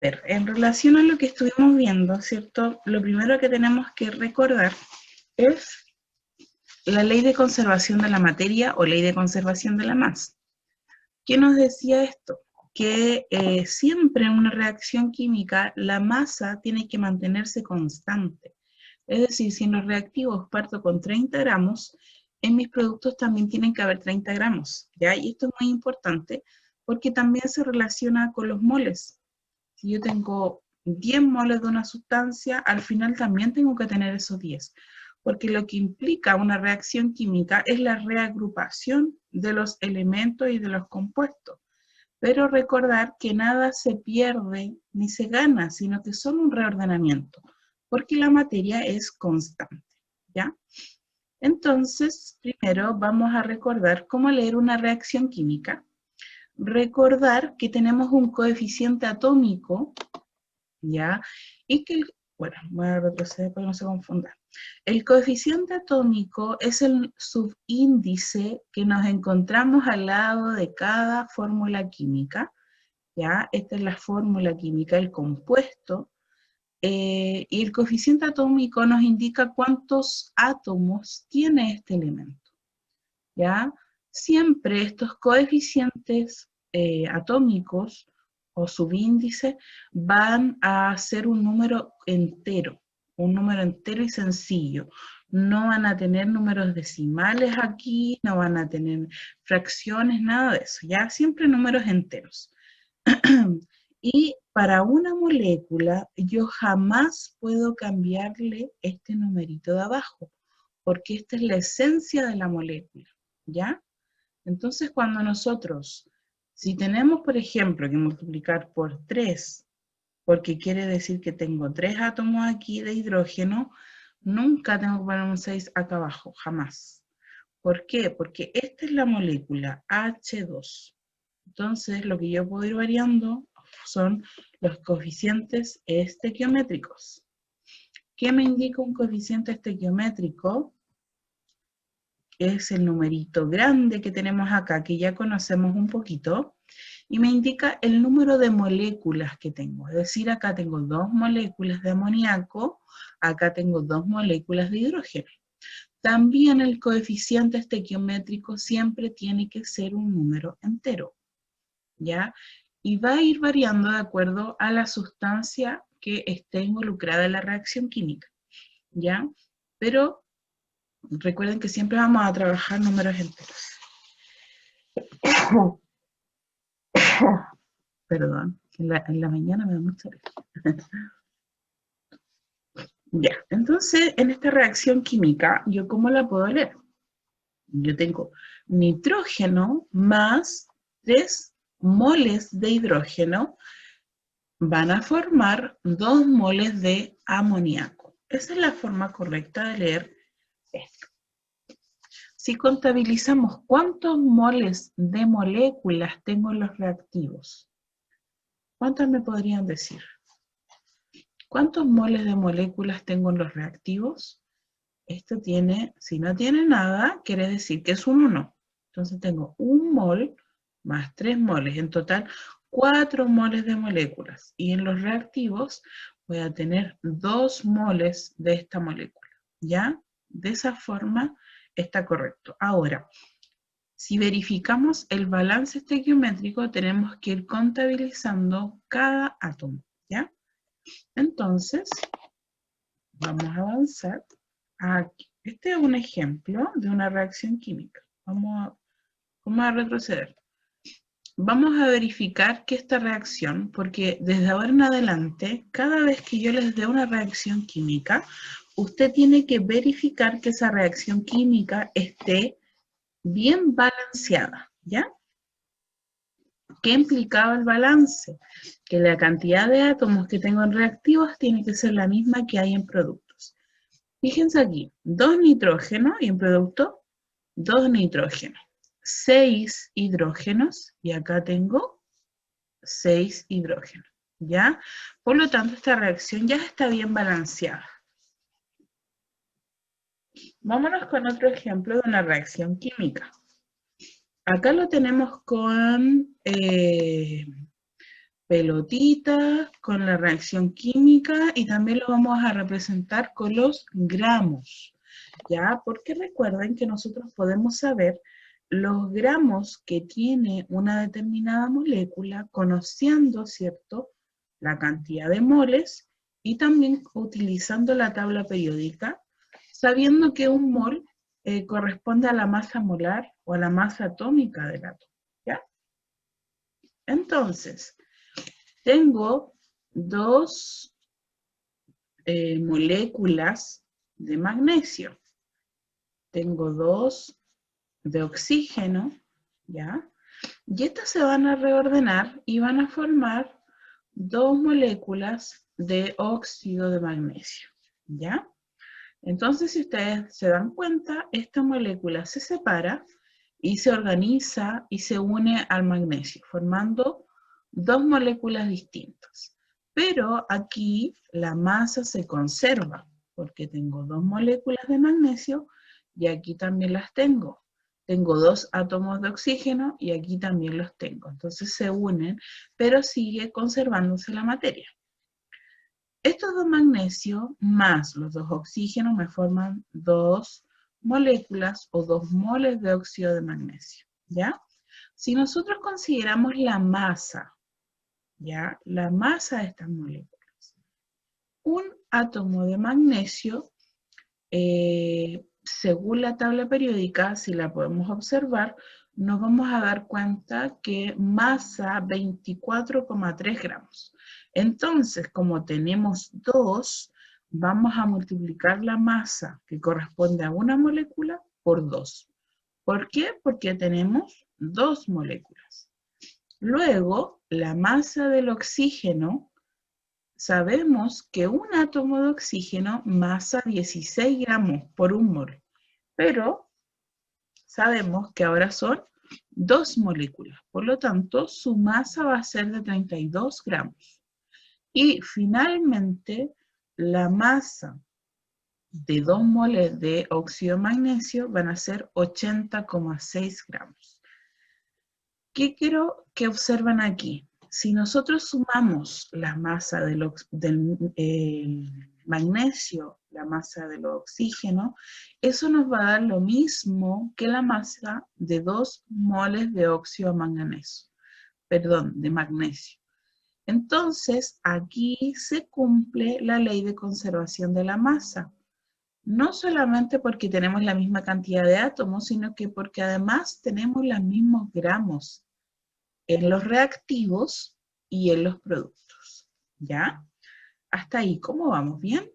ver, en relación a lo que estuvimos viendo, ¿cierto? Lo primero que tenemos que recordar es la ley de conservación de la materia o ley de conservación de la masa. ¿Qué nos decía esto? Que siempre en una reacción química la masa tiene que mantenerse constante. Es decir, si en los reactivos parto con 30 gramos, en mis productos también tienen que haber 30 gramos, ¿ya? Y esto es muy importante porque también se relaciona con los moles. Si yo tengo 10 moles de una sustancia, al final también tengo que tener esos 10, porque lo que implica una reacción química es la reagrupación de los elementos y de los compuestos. Pero recordar que nada se pierde ni se gana, sino que son un reordenamiento, porque la materia es constante, ¿ya? Entonces, primero vamos a recordar cómo leer una reacción química. Recordar que tenemos un coeficiente atómico, ¿ya? Y que, bueno, voy a retroceder para que no se confunda. El coeficiente atómico es el subíndice que nos encontramos al lado de cada fórmula química, ¿ya? Esta es la fórmula química, el compuesto, y el coeficiente atómico nos indica cuántos átomos tiene este elemento, ¿ya? Siempre estos coeficientes atómicos o subíndices van a ser un número entero y sencillo. No van a tener números decimales aquí, no van a tener fracciones, nada de eso, ¿ya? Siempre números enteros. Y para una molécula yo jamás puedo cambiarle este numerito de abajo, porque esta es la esencia de la molécula, ¿ya? Entonces cuando nosotros, si tenemos por ejemplo que multiplicar por 3, porque quiere decir que tengo 3 átomos aquí de hidrógeno, nunca tengo que poner un 6 acá abajo, jamás. ¿Por qué? Porque esta es la molécula H2. Entonces, lo que yo puedo ir variando son los coeficientes estequiométricos. ¿Qué me indica un coeficiente estequiométrico? Es el numerito grande que tenemos acá, que ya conocemos un poquito, y me indica el número de moléculas que tengo. Es decir, acá tengo 2 moléculas de amoníaco, acá tengo 2 moléculas de hidrógeno. También el coeficiente estequiométrico siempre tiene que ser un número entero, ¿ya? Y va a ir variando de acuerdo a la sustancia que esté involucrada en la reacción química, ¿ya? Pero recuerden que siempre vamos a trabajar números enteros. Perdón, en la mañana me da mucha alergia. Ya, entonces en esta reacción química, ¿yo cómo la puedo leer? Yo tengo nitrógeno más 3 moles de hidrógeno van a formar 2 moles de amoníaco. Esa es la forma correcta de leer esto. Si contabilizamos cuántos moles de moléculas tengo en los reactivos, ¿cuántas me podrían decir? ¿Cuántos moles de moléculas tengo en los reactivos? Esto tiene, si no tiene nada, quiere decir que es un 1. Entonces tengo 1 mol más 3 moles. En total, 4 moles de moléculas. Y en los reactivos voy a tener 2 moles de esta molécula. ¿Ya? De esa forma está correcto. Ahora, si verificamos el balance estequiométrico, tenemos que ir contabilizando cada átomo. ¿Ya? Entonces, vamos a avanzar aquí. Este es un ejemplo de una reacción química. Vamos a retroceder. Vamos a verificar que esta reacción, porque desde ahora en adelante, cada vez que yo les dé una reacción química, usted tiene que verificar que esa reacción química esté bien balanceada, ¿ya? ¿Qué implicaba el balance? Que la cantidad de átomos que tengo en reactivos tiene que ser la misma que hay en productos. Fíjense aquí, 2 nitrógenos y en producto 2 nitrógenos, 6 hidrógenos y acá tengo 6 hidrógenos, ¿ya? Por lo tanto, esta reacción ya está bien balanceada. Vámonos con otro ejemplo de una reacción química. Acá lo tenemos con pelotitas con la reacción química y también lo vamos a representar con los gramos, ¿ya? Porque recuerden que nosotros podemos saber los gramos que tiene una determinada molécula conociendo, ¿cierto?, la cantidad de moles y también utilizando la tabla periódica, sabiendo que un mol corresponde a la masa molar o a la masa atómica del átomo, ¿ya? Entonces, tengo dos moléculas de magnesio. Tengo dos de oxígeno, ¿ya? Y estas se van a reordenar y van a formar dos moléculas de óxido de magnesio, ¿ya? Entonces, si ustedes se dan cuenta, esta molécula se separa y se organiza y se une al magnesio, formando dos moléculas distintas. Pero aquí la masa se conserva, porque tengo dos moléculas de magnesio y aquí también las tengo. Tengo dos átomos de oxígeno y aquí también los tengo. Entonces se unen, pero sigue conservándose la materia. Estos dos magnesios más los dos oxígenos me forman dos moléculas o dos moles de óxido de magnesio, ¿ya? Si nosotros consideramos la masa, ¿ya? La masa de estas moléculas. Un átomo de magnesio, según la tabla periódica, si la podemos observar, nos vamos a dar cuenta que masa 24,3 gramos. Entonces, como tenemos dos, vamos a multiplicar la masa que corresponde a una molécula por 2. ¿Por qué? Porque tenemos dos moléculas. Luego, la masa del oxígeno, sabemos que un átomo de oxígeno masa 16 gramos por un mol, pero sabemos que ahora son dos moléculas, por lo tanto, su masa va a ser de 32 gramos. Y finalmente, la masa de 2 moles de óxido de magnesio van a ser 80,6 gramos. ¿Qué quiero que observen aquí? Si nosotros sumamos la masa del magnesio, la masa del oxígeno, eso nos va a dar lo mismo que la masa de 2 moles de óxido de manganeso, perdón, de magnesio. Entonces, aquí se cumple la ley de conservación de la masa. No solamente porque tenemos la misma cantidad de átomos, sino que porque además tenemos los mismos gramos en los reactivos y en los productos. ¿Ya? Hasta ahí, ¿cómo vamos? ¿Bien?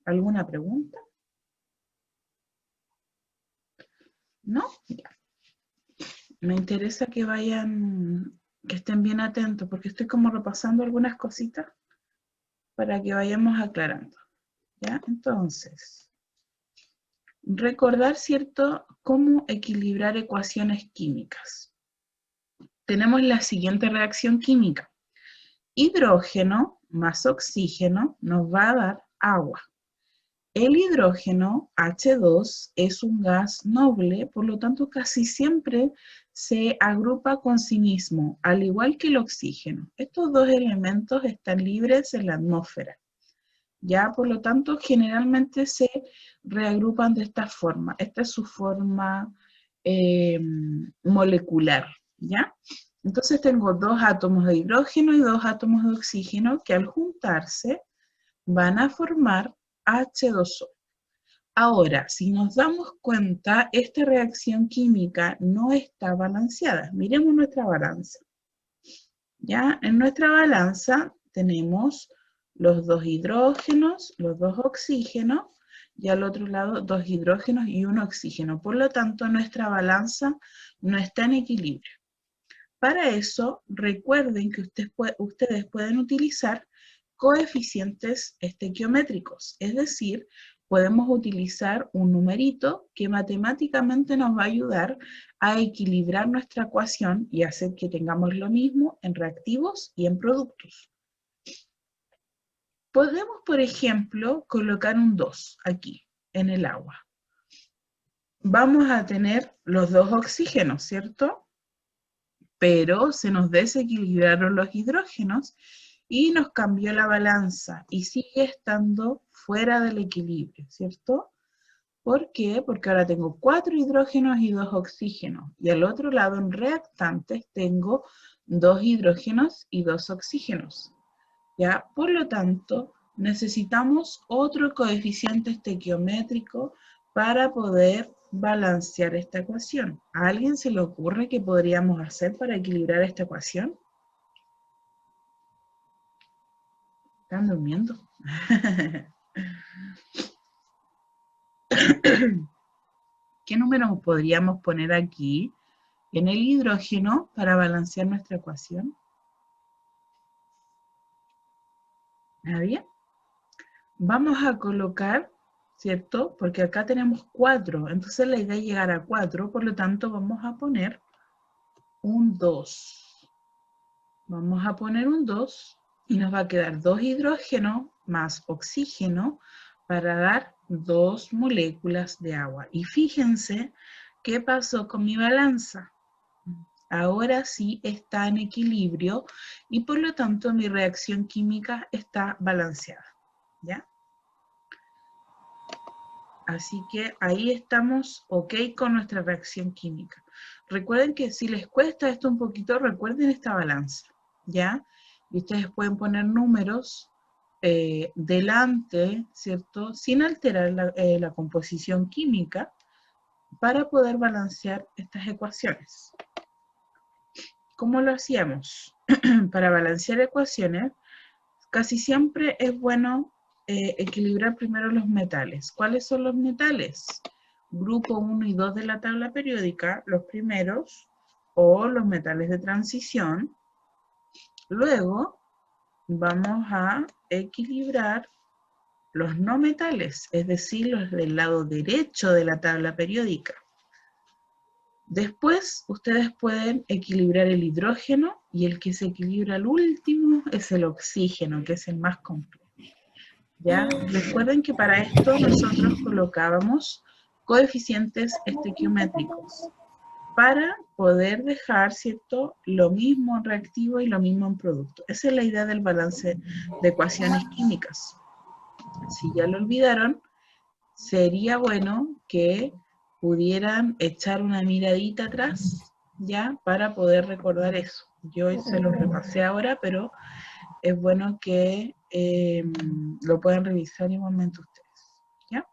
¿Alguna pregunta? ¿No? Ya. Me interesa que vayan, que estén bien atentos, porque estoy como repasando algunas cositas para que vayamos aclarando. ¿Ya? Entonces, recordar, ¿cierto?, cómo equilibrar ecuaciones químicas. Tenemos la siguiente reacción química. Hidrógeno más oxígeno nos va a dar agua. El hidrógeno, H2, es un gas noble, por lo tanto casi siempre se agrupa con sí mismo, al igual que el oxígeno. Estos dos elementos están libres en la atmósfera. Ya, por lo tanto, generalmente se reagrupan de esta forma. Esta es su forma molecular, ¿ya? Entonces tengo dos átomos de hidrógeno y dos átomos de oxígeno que al juntarse van a formar H2O. Ahora, si nos damos cuenta, esta reacción química no está balanceada. Miremos nuestra balanza. ¿Ya? En nuestra balanza tenemos los dos hidrógenos, los dos oxígenos, y al otro lado dos hidrógenos y un oxígeno. Por lo tanto, nuestra balanza no está en equilibrio. Para eso, recuerden que ustedes pueden utilizar coeficientes estequiométricos, es decir, podemos utilizar un numerito que matemáticamente nos va a ayudar a equilibrar nuestra ecuación y hacer que tengamos lo mismo en reactivos y en productos. Podemos, por ejemplo, colocar un 2 aquí, en el agua. Vamos a tener los dos oxígenos, ¿cierto? pero se nos desequilibraron los hidrógenos y nos cambió la balanza y sigue estando fuera del equilibrio, ¿cierto? ¿Por qué? Porque ahora tengo 4 hidrógenos y 2 oxígenos. Y al otro lado, en reactantes, tengo 2 hidrógenos y 2 oxígenos. ¿Ya? Por lo tanto, necesitamos otro coeficiente estequiométrico para poder balancear esta ecuación. ¿A alguien se le ocurre qué podríamos hacer para equilibrar esta ecuación? ¿Están durmiendo? ¿Qué número podríamos poner aquí en el hidrógeno para balancear nuestra ecuación? ¿Nadie? Vamos a colocar, ¿cierto? Porque acá tenemos 4, entonces la idea es llegar a 4, por lo tanto vamos a poner un 2. Vamos a poner un 2 y nos va a quedar 2 hidrógenos más oxígeno para dar 2 moléculas de agua. Y fíjense qué pasó con mi balanza. Ahora sí está en equilibrio y por lo tanto mi reacción química está balanceada, ¿ya? Así que ahí estamos ok con nuestra reacción química. Recuerden que si les cuesta esto un poquito, recuerden esta balanza, ¿ya? Y ustedes pueden poner números delante, ¿cierto? Sin alterar la composición química para poder balancear estas ecuaciones. ¿Cómo lo hacíamos? Para balancear ecuaciones, casi siempre es bueno equilibrar primero los metales. ¿Cuáles son los metales? Grupo 1 y 2 de la tabla periódica, los primeros, o los metales de transición. Luego vamos a equilibrar los no metales, es decir, los del lado derecho de la tabla periódica. Después, ustedes pueden equilibrar el hidrógeno y el que se equilibra al último es el oxígeno, que es el más complejo. ¿Ya? Recuerden que para esto nosotros colocábamos coeficientes estequiométricos para poder dejar, ¿cierto?, lo mismo en reactivo y lo mismo en producto. Esa es la idea del balance de ecuaciones químicas. Si ya lo olvidaron, sería bueno que pudieran echar una miradita atrás, ¿ya? Para poder recordar eso. Yo se los repasé ahora, pero es bueno que lo puedan revisar igualmente ustedes, ¿ya?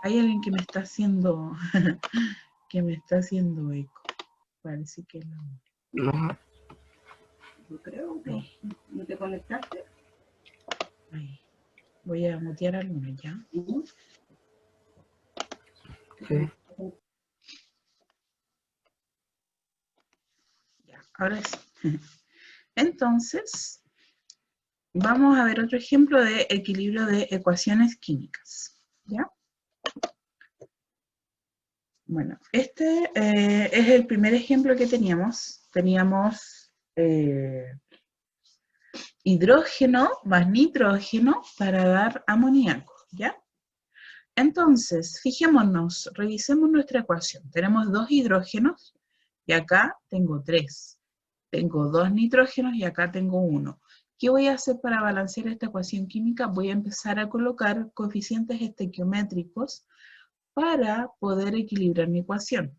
Hay alguien que me está haciendo eco. Parece que No. Yo creo que no te conectaste. Ahí. Voy a mutear algunos, ¿ya? Sí. Ya, ahora sí. Entonces, vamos a ver otro ejemplo de equilibrio de ecuaciones químicas, ¿ya? Bueno, este es el primer ejemplo que teníamos. Teníamos hidrógeno más nitrógeno para dar amoníaco, ¿ya? Entonces, fijémonos, revisemos nuestra ecuación. Tenemos 2 hidrógenos y acá tengo 3. Tengo 2 nitrógenos y acá tengo 1. ¿Qué voy a hacer para balancear esta ecuación química? Voy a empezar a colocar coeficientes estequiométricos para poder equilibrar mi ecuación.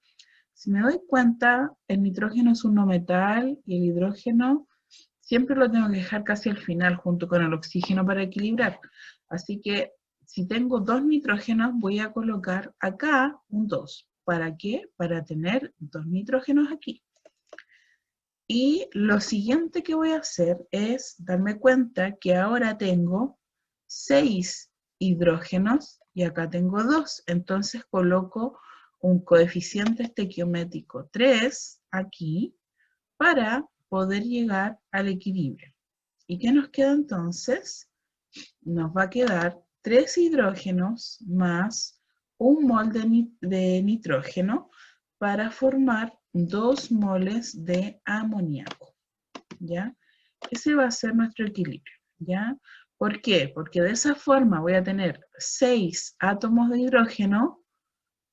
Si me doy cuenta, el nitrógeno es un no metal y el hidrógeno siempre lo tengo que dejar casi al final junto con el oxígeno para equilibrar. Así que si tengo 2 nitrógenos, voy a colocar acá un 2. ¿Para qué? Para tener 2 nitrógenos aquí. Y lo siguiente que voy a hacer es darme cuenta que ahora tengo 6 hidrógenos y acá tengo 2. Entonces coloco un coeficiente estequiométrico 3 aquí para poder llegar al equilibrio. ¿Y qué nos queda entonces? Nos va a quedar 3 hidrógenos más un mol de nitrógeno para formar 2 moles de amoníaco, ¿ya? Ese va a ser nuestro equilibrio, ¿ya? ¿Por qué? Porque de esa forma voy a tener 6 átomos de hidrógeno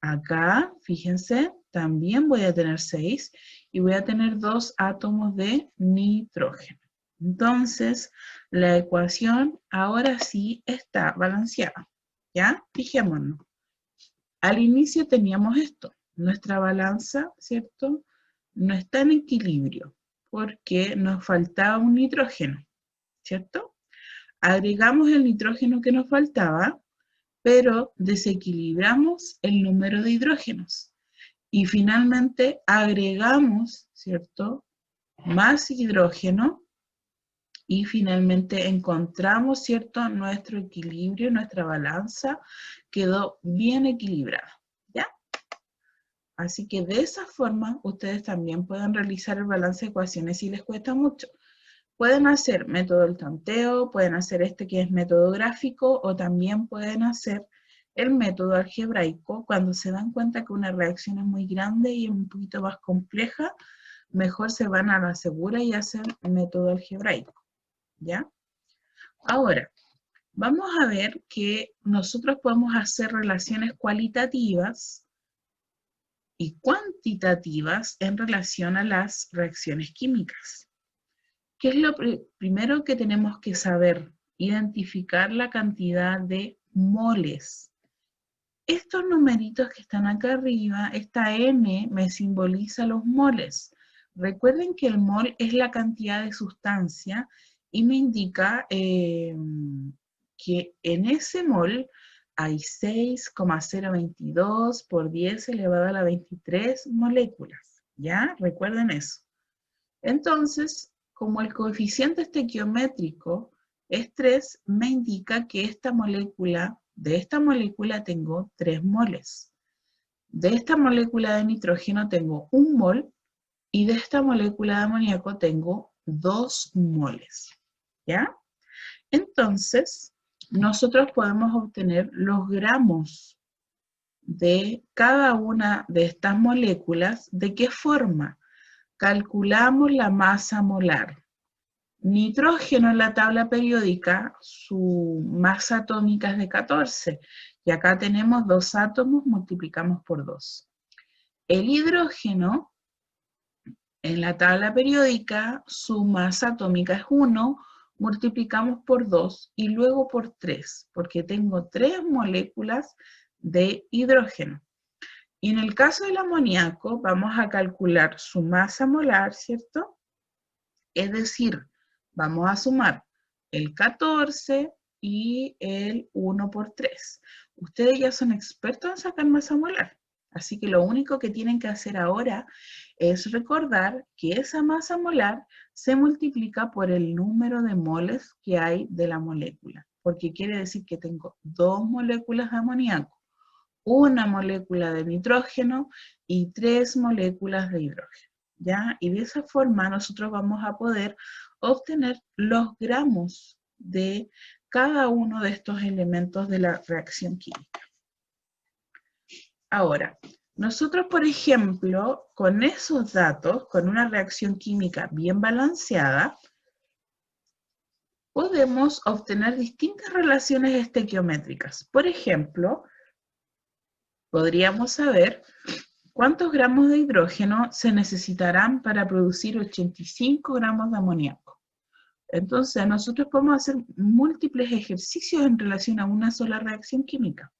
Acá, fíjense, también voy a tener 6 y voy a tener 2 átomos de nitrógeno. Entonces, la ecuación ahora sí está balanceada. ¿Ya? Fijémonos. Al inicio teníamos esto. Nuestra balanza, ¿cierto? No está en equilibrio porque nos faltaba un nitrógeno, ¿cierto? Agregamos el nitrógeno que nos faltaba, pero desequilibramos el número de hidrógenos. Y finalmente agregamos, ¿cierto?, más hidrógeno y finalmente encontramos, ¿cierto?, nuestro equilibrio, nuestra balanza quedó bien equilibrada, ¿ya? Así que de esa forma ustedes también pueden realizar el balance de ecuaciones si les cuesta mucho. Pueden hacer método del tanteo, pueden hacer este que es método gráfico, o también pueden hacer el método algebraico. Cuando se dan cuenta que una reacción es muy grande y un poquito más compleja, mejor se van a la segura y hacen método algebraico, ¿ya? Ahora, vamos a ver que nosotros podemos hacer relaciones cualitativas y cuantitativas en relación a las reacciones químicas. ¿Qué es lo primero que tenemos que saber? Identificar la cantidad de moles. Estos numeritos que están acá arriba, esta M me simboliza los moles. Recuerden que el mol es la cantidad de sustancia y me indica que en ese mol hay 6,022 por 10 elevado a la 23 moléculas. ¿Ya? Recuerden eso. Entonces, como el coeficiente estequiométrico es 3, me indica que de esta molécula tengo 3 moles. De esta molécula de nitrógeno tengo 1 mol y de esta molécula de amoníaco tengo 2 moles. ¿Ya? Entonces, nosotros podemos obtener los gramos de cada una de estas moléculas. ¿De qué forma? Calculamos la masa molar. Nitrógeno en la tabla periódica, su masa atómica es de 14. Y acá tenemos 2 átomos, multiplicamos por 2. El hidrógeno en la tabla periódica, su masa atómica es 1, multiplicamos por 2 y luego por 3, porque tengo 3 moléculas de hidrógeno. Y en el caso del amoníaco, vamos a calcular su masa molar, ¿cierto? Es decir, vamos a sumar el 14 y el 1 por 3. Ustedes ya son expertos en sacar masa molar, así que lo único que tienen que hacer ahora es recordar que esa masa molar se multiplica por el número de moles que hay de la molécula, porque quiere decir que tengo 2 moléculas de amoníaco, 1 molécula de nitrógeno y 3 moléculas de hidrógeno, ¿ya? Y de esa forma nosotros vamos a poder obtener los gramos de cada uno de estos elementos de la reacción química. Ahora, nosotros, por ejemplo, con esos datos, con una reacción química bien balanceada, podemos obtener distintas relaciones estequiométricas. Por ejemplo, podríamos saber cuántos gramos de hidrógeno se necesitarán para producir 85 gramos de amoníaco. Entonces, nosotros podemos hacer múltiples ejercicios en relación a una sola reacción química.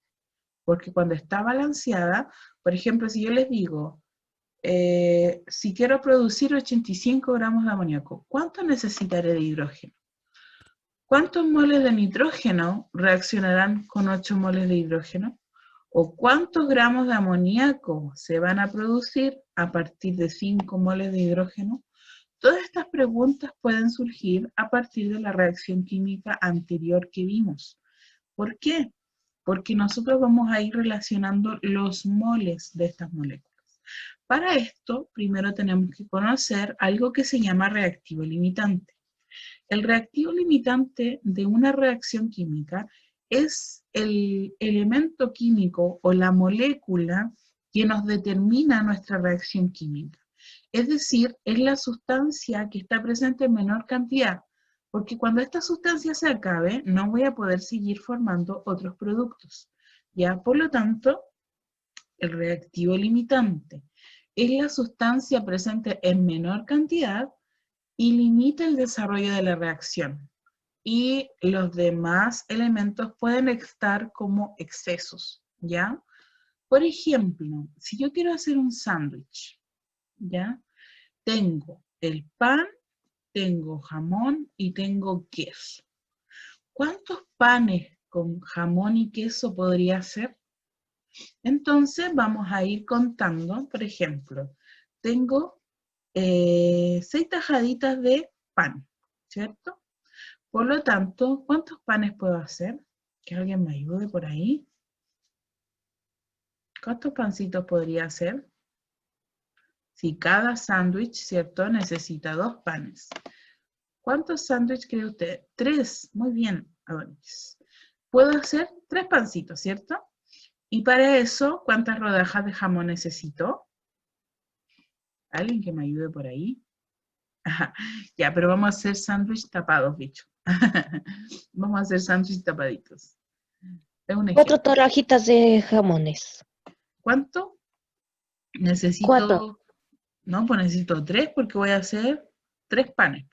Porque cuando está balanceada, por ejemplo, si yo les digo, si quiero producir 85 gramos de amoníaco, ¿cuánto necesitaré de hidrógeno? ¿Cuántos moles de nitrógeno reaccionarán con 8 moles de hidrógeno? ¿O cuántos gramos de amoníaco se van a producir a partir de 5 moles de hidrógeno? Todas estas preguntas pueden surgir a partir de la reacción química anterior que vimos. ¿Por qué? Porque nosotros vamos a ir relacionando los moles de estas moléculas. Para esto, primero tenemos que conocer algo que se llama reactivo limitante. El reactivo limitante de una reacción química es el elemento químico o la molécula que nos determina nuestra reacción química. Es decir, es la sustancia que está presente en menor cantidad, porque cuando esta sustancia se acabe, no voy a poder seguir formando otros productos. ¿Ya? Por lo tanto, El reactivo limitante es la sustancia presente en menor cantidad y limita el desarrollo de la reacción. Y los demás elementos pueden estar como excesos, ¿ya? Por ejemplo, si yo quiero hacer un sándwich, ¿ya? Tengo el pan, tengo jamón y tengo queso. ¿Cuántos panes con jamón y queso podría hacer? Entonces vamos a ir contando, por ejemplo, tengo 6 tajaditas de pan, ¿cierto? Por lo tanto, ¿cuántos panes puedo hacer? Que alguien me ayude por ahí. ¿Cuántos pancitos podría hacer? Si cada sándwich, ¿cierto? Necesita 2 panes. ¿Cuántos sándwiches cree usted? 3. Muy bien, Adonis. Puedo hacer 3 pancitos, ¿cierto? Y para eso, ¿cuántas rodajas de jamón necesito? ¿Alguien que me ayude por ahí? Ajá. Ya, pero vamos a hacer sándwich tapados, bicho. Vamos a hacer sándwich tapaditos. Es un 4 ejemplo. torrajitas de jamones. ¿Cuánto? 4. Necesito, no, pues necesito 3 porque voy a hacer 3 panes.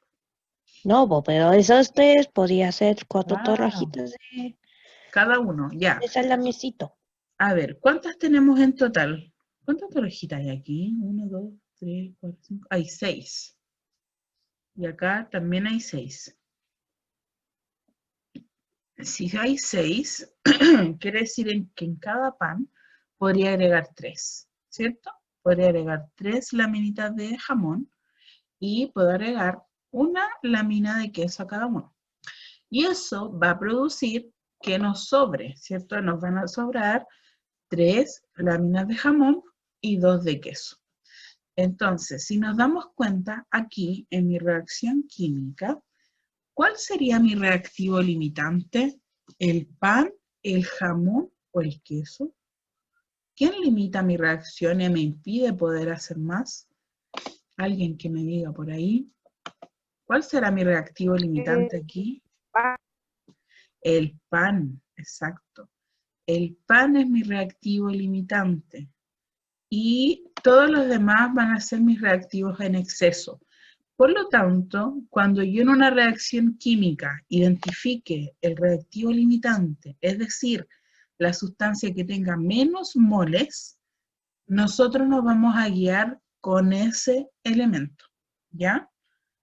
No, pero esos 3 podría ser 4 Claro, torrajitas cada uno, ya. de salamecito. A ver, ¿cuántas tenemos en total? ¿Cuántas torrejitas hay aquí? 1, 2, 3, 4, 5. Hay 6. Y acá también hay 6. Si hay 6, quiere decir que en cada pan podría agregar 3, ¿cierto? Podría agregar 3 laminitas de jamón y puedo agregar una lámina de queso a cada uno. Y eso va a producir que nos sobre, ¿cierto? Nos van a sobrar 3 láminas de jamón y 2 de queso. Entonces, si nos damos cuenta, aquí en mi reacción química, ¿cuál sería mi reactivo limitante? ¿El pan, el jamón o el queso? ¿Quién limita mi reacción y me impide poder hacer más? ¿Alguien que me diga por ahí? ¿Cuál será mi reactivo limitante aquí? El pan, exacto. El pan es mi reactivo limitante. Y todos los demás van a ser mis reactivos en exceso. Por lo tanto, cuando yo en una reacción química identifique el reactivo limitante, es decir, la sustancia que tenga menos moles, nosotros nos vamos a guiar con ese elemento, ¿ya?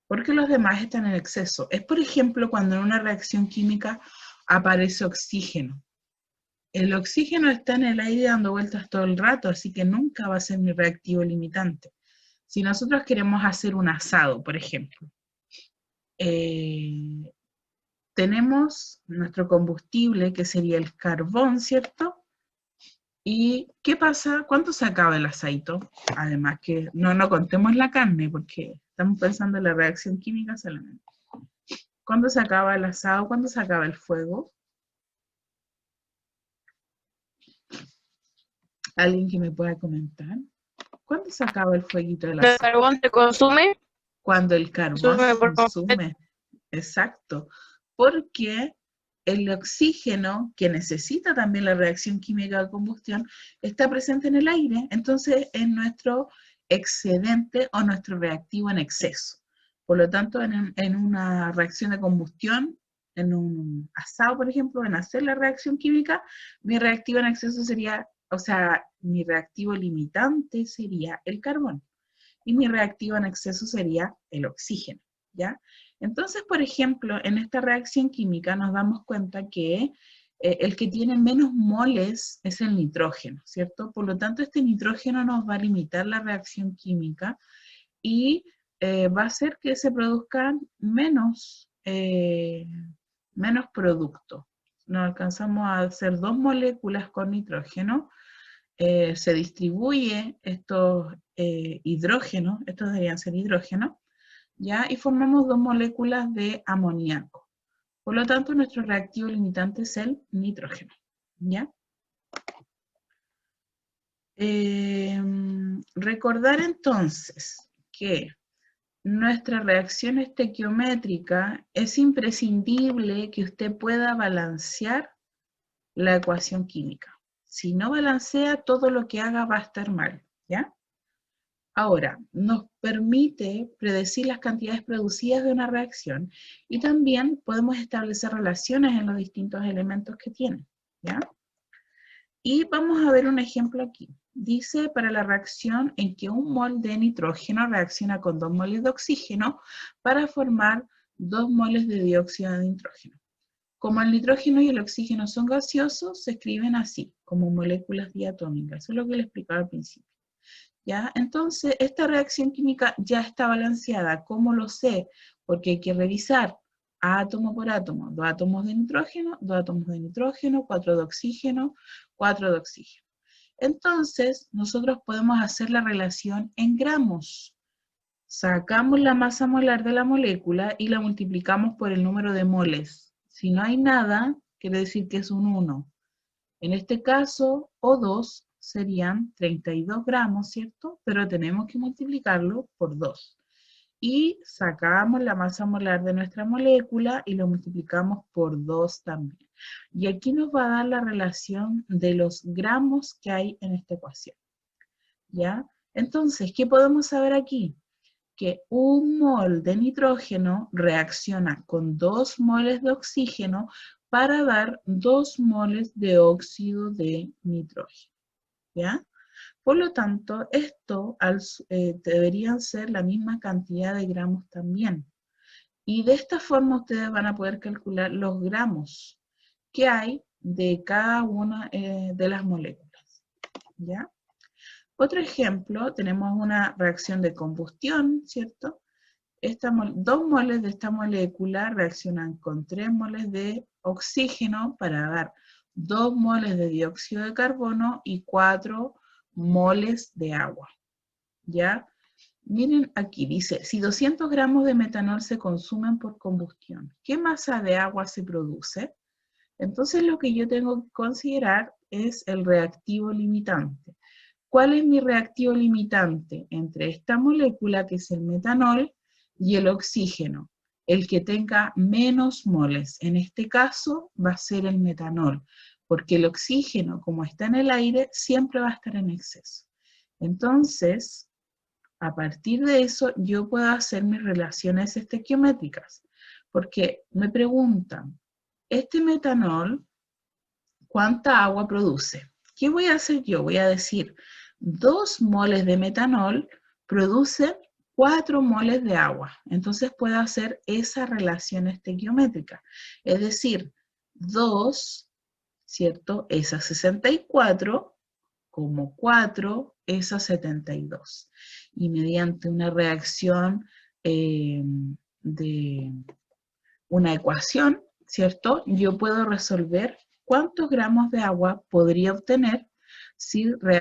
Porque los demás están en exceso. Es, por ejemplo, cuando en una reacción química aparece oxígeno. El oxígeno está en el aire dando vueltas todo el rato, así que nunca va a ser mi reactivo limitante. Si nosotros queremos hacer un asado, por ejemplo, tenemos nuestro combustible, que sería el carbón, ¿cierto? ¿Y qué pasa? ¿Cuánto se acaba el aceite? Además que no contemos la carne, porque estamos pensando en la reacción química solamente. ¿Cuándo se acaba el asado? ¿Cuándo se acaba el fuego? ¿Alguien que me pueda comentar? ¿Cuándo se acaba el fueguito del ¿El asado? carbón se consume? Cuando el carbón Consume se por completo. consume. Exacto. Porque el oxígeno, que necesita también la reacción química de combustión, está presente en el aire. Entonces es nuestro excedente o nuestro reactivo en exceso. Por lo tanto, en una reacción de combustión, en un asado, por ejemplo, en hacer la reacción química, mi reactivo en exceso sería, o sea, mi reactivo limitante sería el carbón. Y mi reactivo en exceso sería el oxígeno, ¿ya? Entonces, por ejemplo, en esta reacción química nos damos cuenta que el que tiene menos moles es el nitrógeno, ¿cierto? Por lo tanto, este nitrógeno nos va a limitar la reacción química y va a hacer que se produzcan menos productos. Nos alcanzamos a hacer 2 moléculas con nitrógeno, se distribuye estos hidrógenos, estos deberían ser hidrógenos, ¿ya? Y formamos 2 moléculas de amoníaco. Por lo tanto, nuestro reactivo limitante es el nitrógeno, ¿ya? Recordar entonces que nuestra reacción estequiométrica es imprescindible que usted pueda balancear la ecuación química, Si no balancea, todo lo que haga va a estar mal, ¿ya? Ahora, nos permite predecir las cantidades producidas de una reacción y también podemos establecer relaciones en los distintos elementos que tiene, ¿ya? Y vamos a ver un ejemplo aquí. Dice para la reacción en que un mol de nitrógeno reacciona con 2 moles de oxígeno para formar 2 moles de dióxido de nitrógeno. Como el nitrógeno y el oxígeno son gaseosos, se escriben así, como moléculas diatómicas. Eso es lo que les explicaba al principio. ¿Ya? Entonces, esta reacción química ya está balanceada. ¿Cómo lo sé? Porque hay que revisar átomo por átomo. 2 átomos de nitrógeno, 2 átomos de nitrógeno, 4 de oxígeno, 4 de oxígeno. Entonces, nosotros podemos hacer la relación en gramos. Sacamos la masa molar de la molécula y la multiplicamos por el número de moles. Si no hay nada, quiere decir que es un 1. En este caso, O2 serían 32 gramos, ¿cierto? Pero tenemos que multiplicarlo por 2. Y sacamos la masa molar de nuestra molécula y lo multiplicamos por 2 también. Y aquí nos va a dar la relación de los gramos que hay en esta ecuación. ¿Ya? Entonces, ¿qué podemos saber aquí? Que un mol de nitrógeno reacciona con 2 moles de oxígeno para dar 2 moles de óxido de nitrógeno, ¿ya? Por lo tanto, esto deberían ser la misma cantidad de gramos también. Y de esta forma ustedes van a poder calcular los gramos que hay de cada una de las moléculas, ¿ya? Otro ejemplo, tenemos una reacción de combustión, ¿cierto? 2 moles de esta molécula reaccionan con 3 moles de oxígeno para dar 2 moles de dióxido de carbono y 4 moles de agua, ¿ya? Miren aquí, dice, si 200 gramos de metanol se consumen por combustión, ¿qué masa de agua se produce? Entonces lo que yo tengo que considerar es el reactivo limitante. ¿Cuál es mi reactivo limitante entre esta molécula, que es el metanol, y el oxígeno? El que tenga menos moles. En este caso va a ser el metanol, porque el oxígeno, como está en el aire, siempre va a estar en exceso. Entonces, a partir de eso, yo puedo hacer mis relaciones estequiométricas, porque me preguntan, este metanol, ¿cuánta agua produce? ¿Qué voy a hacer yo? Voy a decir, 2 moles de metanol producen 4 moles de agua. Entonces puedo hacer esa relación estequiométrica. Es decir, 2, ¿cierto? Es a 64, como 4 es a 72. Y mediante una reacción de una ecuación, ¿cierto? Yo puedo resolver cuántos gramos de agua podría obtener si